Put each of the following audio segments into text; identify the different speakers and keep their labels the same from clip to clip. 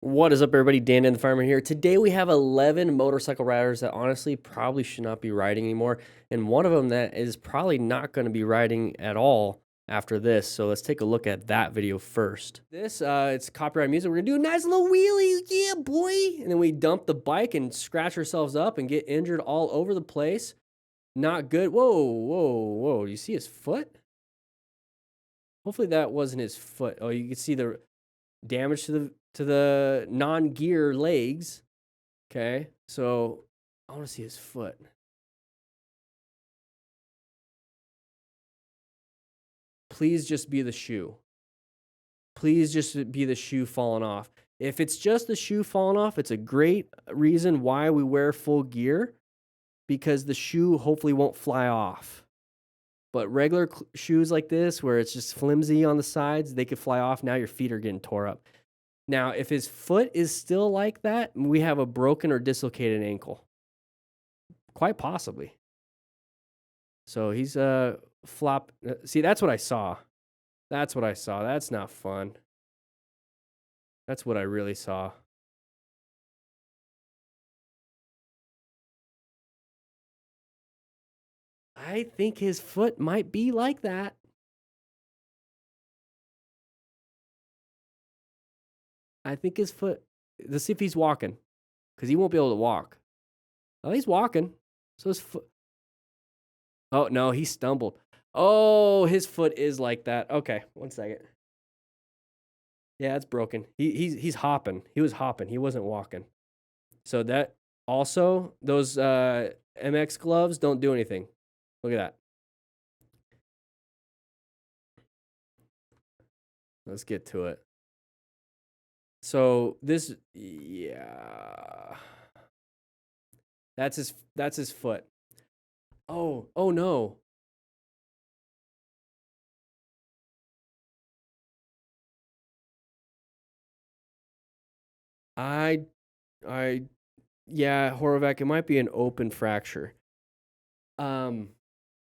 Speaker 1: What is up, everybody? DanDanTheFireman here. Today we have 11 motorcycle riders that honestly probably should not be riding anymore, and one of them that is probably not going to be riding at all after this. So let's take a look at that video first. It's copyright music. We're gonna do a nice little wheelie, yeah, boy, and then we dump the bike and scratch ourselves up and get injured all over the place. Not good. Whoa, whoa, whoa! You see his foot? Hopefully that wasn't his foot. Oh, you can see the damage to the non-gear legs. Okay, so I want to see his foot. Please just be the shoe. Please just be the shoe falling off. If it's just the shoe falling off, it's a great reason why we wear full gear, because the shoe hopefully won't fly off. But regular shoes like this, where it's just flimsy on the sides, they could fly off. Now your feet are getting tore up. Now, if his foot is still like that, we have a broken or dislocated ankle. Quite possibly. So he's flop. See, that's what I saw. That's what I saw. That's not fun. That's what I really saw. I think his foot might be like that. I think his foot. Let's see if he's walking, because he won't be able to walk. Oh, he's walking. So his foot. Oh, no, he stumbled. Oh, his foot is like that. Okay, 1 second. Yeah, it's broken. He's hopping. He was hopping. He wasn't walking. So that also, those MX gloves don't do anything. Look at that. Let's get to it. So this, yeah, that's his foot. Oh no. Yeah, Horovec, it might be an open fracture. I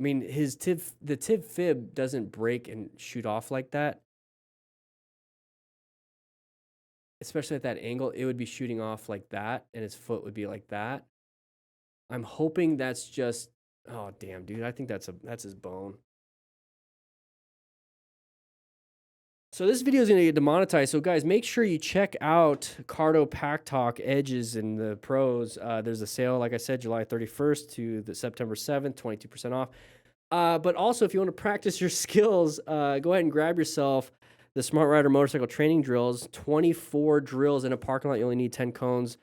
Speaker 1: mean, the tib fib doesn't break and shoot off like that. Especially at that angle, it would be shooting off like that, and his foot would be like that. I'm hoping that's just, oh damn, dude, I think that's his bone. So this video is going to get demonetized. So guys, make sure you check out Cardo Pack Talk Edges and the Pros. There's a sale, like I said, July 31st to the September 7th, 22% off. But also, if you want to practice your skills, go ahead and grab yourself the Smart Rider Motorcycle Training Drills. 24 drills in a parking lot. You only need 10 cones.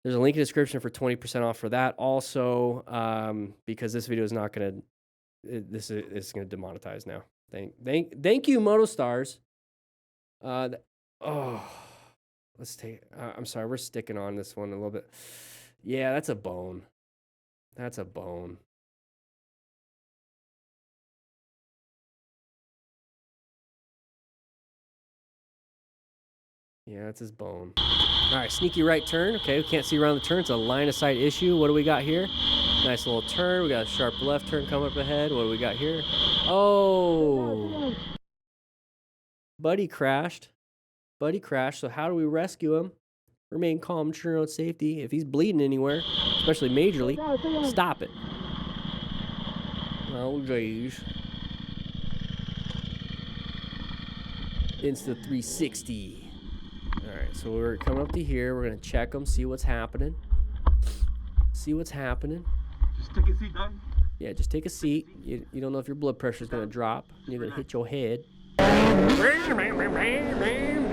Speaker 1: There's a link in the description for 20% off for that. Also, because this video is not going to, this is going to demonetize now. Thank you, MotoStars. Let's take. I'm sorry, we're sticking on this one a little bit. Yeah, that's a bone. That's a bone. Yeah, that's his bone. All right, sneaky right turn. Okay, we can't see around the turn. It's a line of sight issue. What do we got here? Nice little turn. We got a sharp left turn coming up ahead. What do we got here? Oh, buddy crashed. Buddy crashed. So how do we rescue him? Remain calm, ensure your own safety. If he's bleeding anywhere, especially majorly, stop it. Oh, geez. Insta 360. All right, so we're coming up to here. We're going to check them, see what's happening. See what's happening.
Speaker 2: Just take a seat, dog.
Speaker 1: Yeah, just take a seat. You don't know if your blood pressure is going to drop. You're going to hit your head.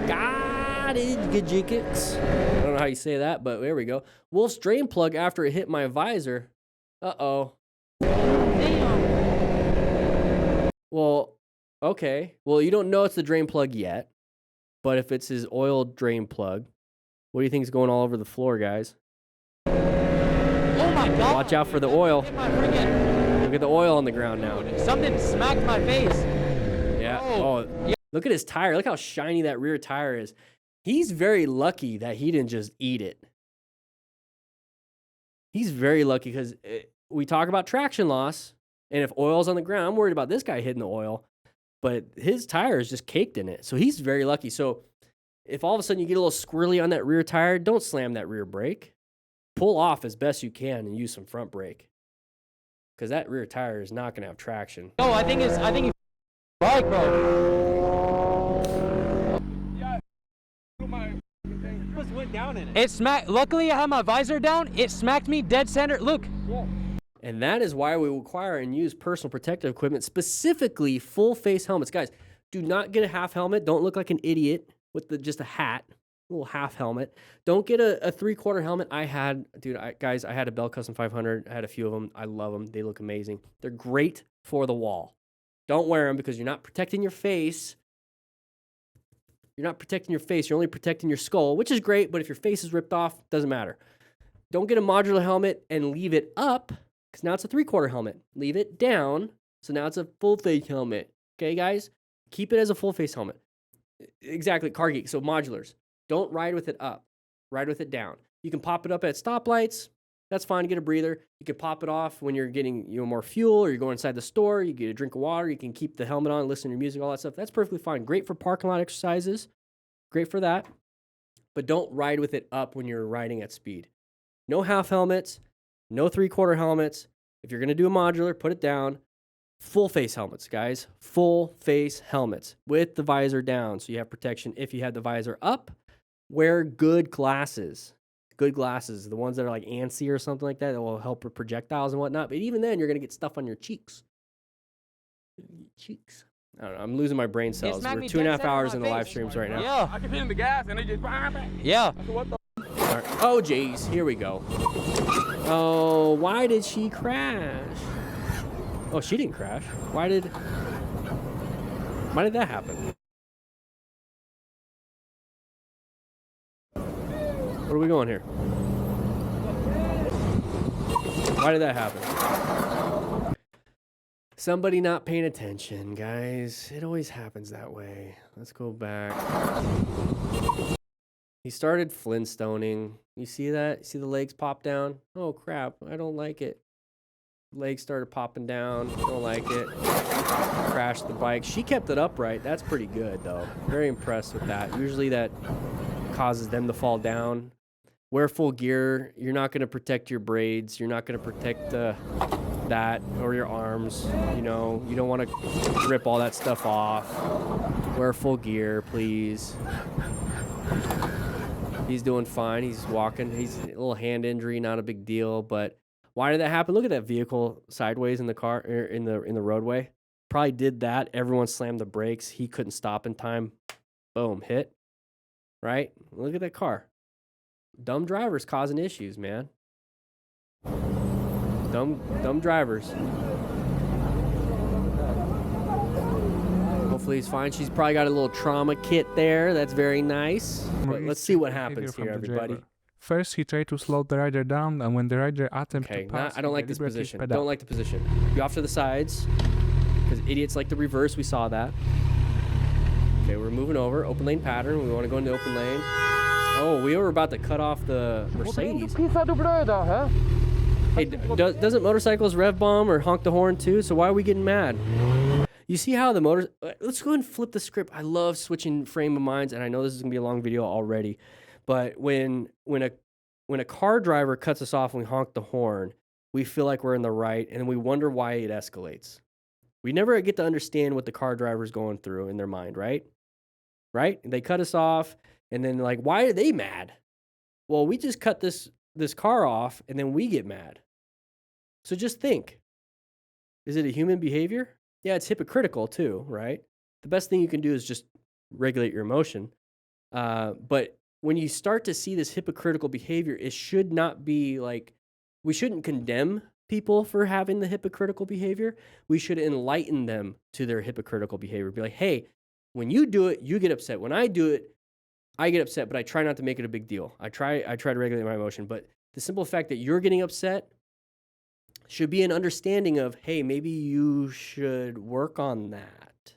Speaker 1: Got it, good jickets. I don't know how you say that, but there we go. Wolf's drain plug after it hit my visor. Uh-oh. Well, okay. Well, you don't know it's the drain plug yet, but if it's his oil drain plug, what do you think is going all over the floor, guys?
Speaker 3: Oh my God!
Speaker 1: Watch out for the oil. Look at the oil on the ground now.
Speaker 3: Something smacked my face.
Speaker 1: Yeah. Oh, yeah. Look at his tire. Look how shiny that rear tire is. He's very lucky that he didn't just eat it. He's very lucky because we talk about traction loss, and if oil's on the ground, I'm worried about this guy hitting the oil, but his tire is just caked in it. So he's very lucky. So If all of a sudden you get a little squirrely on that rear tire, don't slam that rear brake. Pull off as best you can and use some front brake. Because that rear tire is not going to have traction.
Speaker 3: No, I think it's bike, bro.
Speaker 2: Went down in it.
Speaker 3: It smacked. Luckily, I had my visor down. It smacked me dead center. Look.
Speaker 2: Yeah.
Speaker 1: And that is why we require and use personal protective equipment, specifically full face helmets. Guys, do not get a half helmet. Don't look like an idiot with just a hat, a little half helmet. Don't get a 3/4 helmet. I had a Bell Custom 500. I had a few of them. I love them. They look amazing. They're great for the wall. Don't wear them because you're not protecting your face. You're not protecting your face. You're only protecting your skull, which is great. But if your face is ripped off, doesn't matter. Don't get a modular helmet and leave it up because now it's a 3/4 helmet. Leave it down. So now it's a full face helmet. Okay, guys? Keep it as a full face helmet. Exactly, car geek. So modulars. Don't ride with it up. Ride with it down. You can pop it up at stoplights. That's fine to get a breather. You can pop it off when you're getting more fuel or you're going inside the store. You get a drink of water. You can keep the helmet on, listen to your music, all that stuff. That's perfectly fine. Great for parking lot exercises. Great for that. But don't ride with it up when you're riding at speed. No half helmets. No 3/4 helmets. If you're going to do a modular, put it down. Full face helmets, guys. Full face helmets with the visor down so you have protection. If you have the visor up, wear good glasses. Good glasses, the ones that are like ANSI or something like that will help with projectiles and whatnot. But even then, you're going to get stuff on your cheeks. Cheeks. I don't know. I'm losing my brain cells.
Speaker 3: smacked
Speaker 1: We're
Speaker 3: me
Speaker 1: 2.5
Speaker 3: dead
Speaker 1: hours
Speaker 3: center
Speaker 1: in
Speaker 3: in
Speaker 1: the
Speaker 3: my
Speaker 1: live
Speaker 3: face.
Speaker 1: streams right now.
Speaker 3: Yeah.
Speaker 2: I kept hitting the gas and they just
Speaker 3: Yeah.
Speaker 2: I said, what the?
Speaker 1: All right. Oh, jeez. Here we go. Oh, why did she crash? Oh, she didn't crash. Why did that happen? Where are we going here? Why did that happen? Somebody not paying attention, guys. It always happens that way. Let's go back. He started Flintstoning. You see that? See the legs pop down? Oh, crap. I don't like it. Legs started popping down. Don't like it. Crashed the bike. She kept it upright. That's pretty good, though. Very impressed with that. Usually that causes them to fall down. Wear full gear. You're not going to protect your braids. You're not going to protect that or your arms. You don't want to rip all that stuff off. Wear full gear, please. He's doing fine. He's walking. He's a little hand injury, not a big deal. But why did that happen? Look at that vehicle sideways in the car in the roadway. Probably did that. Everyone slammed the brakes. He couldn't stop in time. Boom, hit. Right? Look at that car. Dumb drivers causing issues, man. Dumb drivers. Hopefully he's fine. She's probably got a little trauma kit there. That's very nice. But let's see what happens here, everybody.
Speaker 4: First, he tried to slow the rider down, and when the rider attempted to pass,
Speaker 1: I don't like this position. Don't like the position. Be off to the sides, because idiots like to reverse. We saw that. Okay, we're moving over. Open lane pattern. We want to go into open lane. Oh, we were about to cut off the Mercedes. Hey, doesn't motorcycles rev bomb or honk the horn too? So why are we getting mad? You see how the motor... Let's go ahead and flip the script. I love switching frame of minds, and I know this is going to be a long video already. But when a car driver cuts us off and we honk the horn, we feel like we're in the right, and we wonder why it escalates. We never get to understand what the car driver's going through in their mind, right? Right? They cut us off, and then like, why are they mad? Well, we just cut this car off, and then we get mad. So just think. Is it a human behavior? Yeah, it's hypocritical too, right? The best thing you can do is just regulate your emotion. But when you start to see this hypocritical behavior, it should not be like, we shouldn't condemn people for having the hypocritical behavior. We should enlighten them to their hypocritical behavior. Be like, hey, when you do it, you get upset. When I do it, I get upset, but I try not to make it a big deal. I try to regulate my emotion. But the simple fact that you're getting upset should be an understanding of, hey, maybe you should work on that.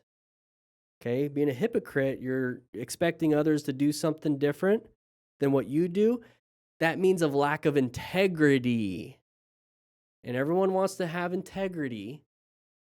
Speaker 1: Okay? Being a hypocrite, you're expecting others to do something different than what you do. That means a lack of integrity. And everyone wants to have integrity.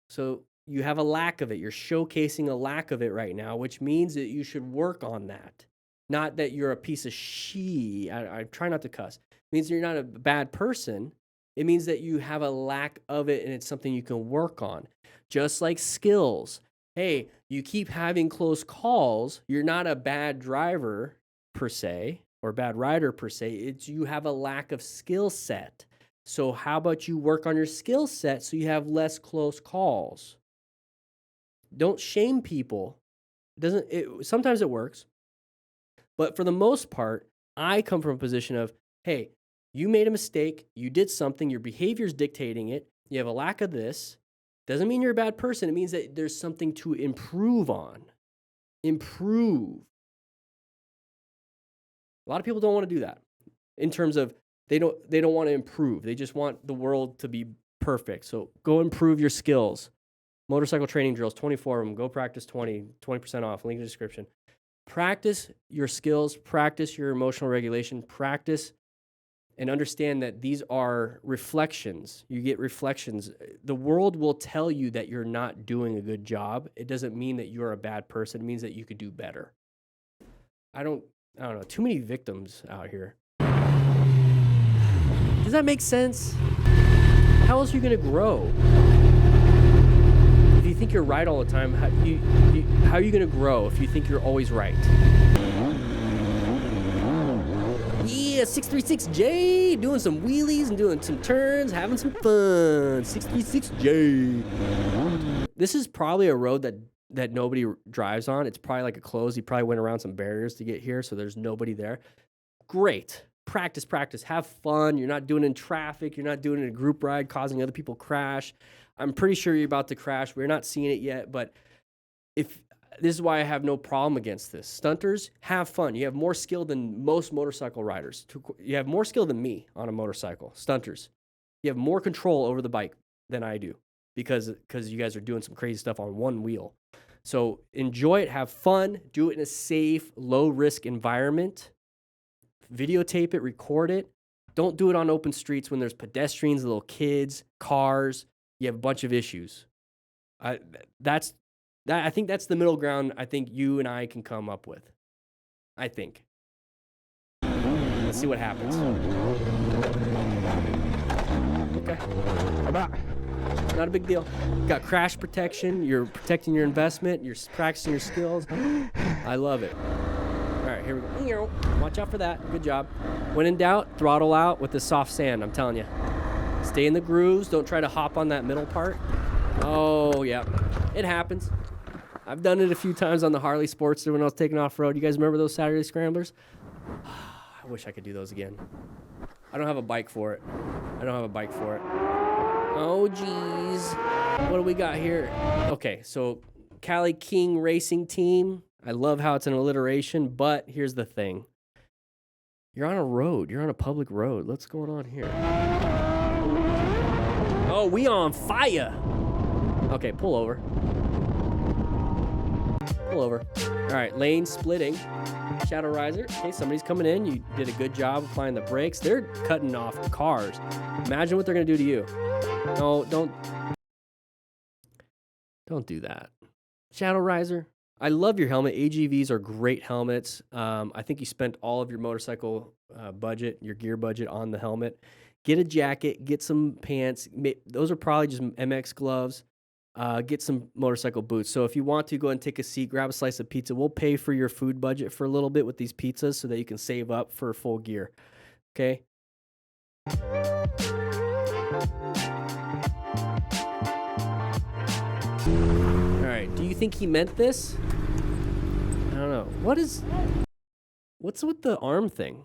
Speaker 1: So you have a lack of it. You're showcasing a lack of it right now, which means that you should work on that. Not that you're a piece of she. I try not to cuss. It means you're not a bad person. It means that you have a lack of it and it's something you can work on. Just like skills. Hey, you keep having close calls. You're not a bad driver per se or bad rider per se. It's you have a lack of skill set. So how about you work on your skill set so you have less close calls? Don't shame people. Sometimes it works. But for the most part, I come from a position of, hey, you made a mistake, you did something, your behavior is dictating it, you have a lack of this. Doesn't mean you're a bad person. It means that there's something to improve on. Improve. A lot of people don't want to do that in terms of they don't want to improve. They just want the world to be perfect. So go improve your skills. Motorcycle training drills, 24 of them. Go practice 20% off. Link in the description. Practice your skills, practice your emotional regulation, practice and understand that these are reflections. You get reflections. The world will tell you that you're not doing a good job. It doesn't mean that you're a bad person. It means that you could do better. I don't know. Too many victims out here. Does that make sense? How else are you going to grow? If you think you're right all the time, how are you going to grow if you think you're always right? Yeah, 636J, doing some wheelies and doing some turns, having some fun. 636J. This is probably a road that nobody drives on. It's probably like a closed. He probably went around some barriers to get here, so there's nobody there. Great. Practice. Have fun. You're not doing it in traffic. You're not doing it in a group ride, causing other people crash. I'm pretty sure you're about to crash. We're not seeing it yet, but this is why I have no problem against this. Stunters, have fun. You have more skill than most motorcycle riders. You have more skill than me on a motorcycle. Stunters, you have more control over the bike than I do because you guys are doing some crazy stuff on one wheel. So enjoy it, have fun, do it in a safe, low-risk environment. Videotape it, record it. Don't do it on open streets when there's pedestrians, little kids, cars. You have a bunch of issues. I think that's the middle ground I think you and I can come up with. I think. Let's see what happens. Okay. Not a big deal. Got crash protection. You're protecting your investment. You're practicing your skills. I love it. All right, here we go. Watch out for that. Good job. When in doubt, throttle out with the soft sand. I'm telling you. Stay in the grooves. Don't try to hop on that middle part. Oh, yeah. It happens. I've done it a few times on the Harley Sportster when I was taking off-road. You guys remember those Saturday scramblers? I wish I could do those again. I don't have a bike for it. Oh, geez. What do we got here? Okay, so Cali King Racing Team. I love how it's an alliteration, but here's the thing. You're on a road. You're on a public road. What's going on here? Oh, we on fire. Okay, pull over. All right, lane splitting. Shadow Riser. Okay, somebody's coming in. You did a good job applying the brakes. They're cutting off cars. Imagine what they're going to do to you. No, don't do that. Shadow Riser. I love your helmet. AGVs are great helmets. I think you spent all of your motorcycle budget, your gear budget on the helmet. Get a jacket, get some pants. Those are probably just MX gloves. Get some motorcycle boots. So if you want to, go ahead and take a seat, grab a slice of pizza. We'll pay for your food budget for a little bit with these pizzas so that you can save up for full gear. Okay? All right. Do you think he meant this? I don't know. What's with the arm thing?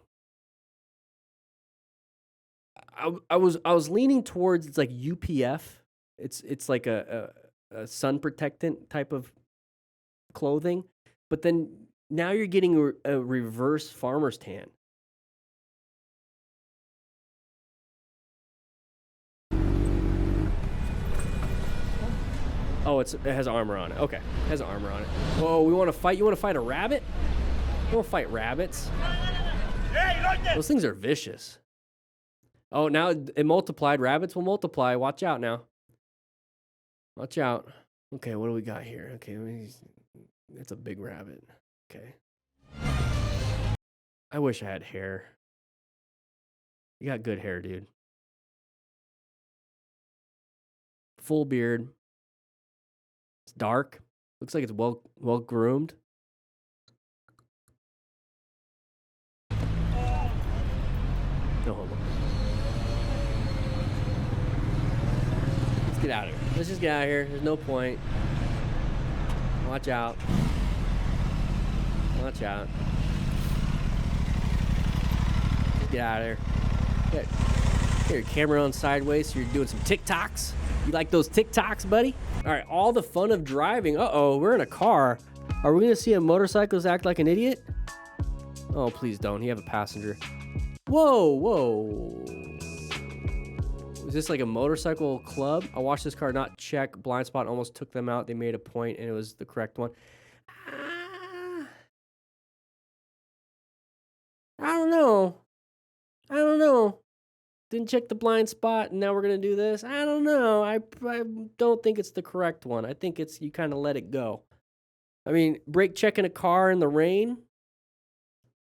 Speaker 1: I was leaning towards it's like UPF. It's like a sun protectant type of clothing, but then now you're getting a reverse farmer's tan. Oh, it has armor on it. Okay, it has armor on it. Whoa, we want to fight? You want to fight a rabbit? We won't fight rabbits. Those things are vicious. Oh, now it multiplied. Rabbits will multiply. Watch out now. Watch out. Okay, what do we got here? Okay, it's a big rabbit. Okay. I wish I had hair. You got good hair, dude. Full beard. It's dark. Looks like it's well groomed. No homo. Let's get out of here. Let's just get out of here. There's no point. Watch out. Watch out. Get out of here. Get your camera on sideways so you're doing some TikToks. You like those TikToks, buddy? All right, all the fun of driving. Uh-oh, we're in a car. Are we gonna see a motorcyclist act like an idiot? Oh, please don't. You have a passenger. Whoa, whoa. Is this like a motorcycle club? I watched this car not check blind spot, almost took them out. They made a point and it was the correct one. I don't know. I don't know. Didn't check the blind spot and now we're going to do this. I don't know. I don't think it's the correct one. I think it's you kind of let it go. I mean, brake checking a car in the rain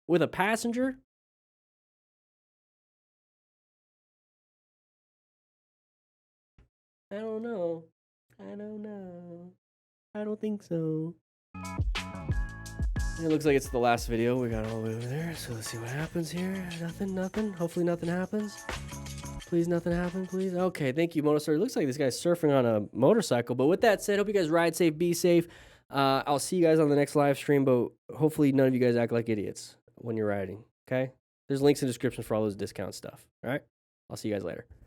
Speaker 1: with a passenger? I don't know. I don't know. I don't think so. It looks like it's the last video. We got all the way over there. So let's see what happens here. Nothing. Hopefully nothing happens. Please nothing happen, please. Okay, thank you, Motorcycle. It looks like this guy's surfing on a motorcycle. But with that said, hope you guys ride safe, be safe. I'll see you guys on the next live stream, but hopefully none of you guys act like idiots when you're riding, okay? There's links in the description for all those discount stuff, all right? I'll see you guys later.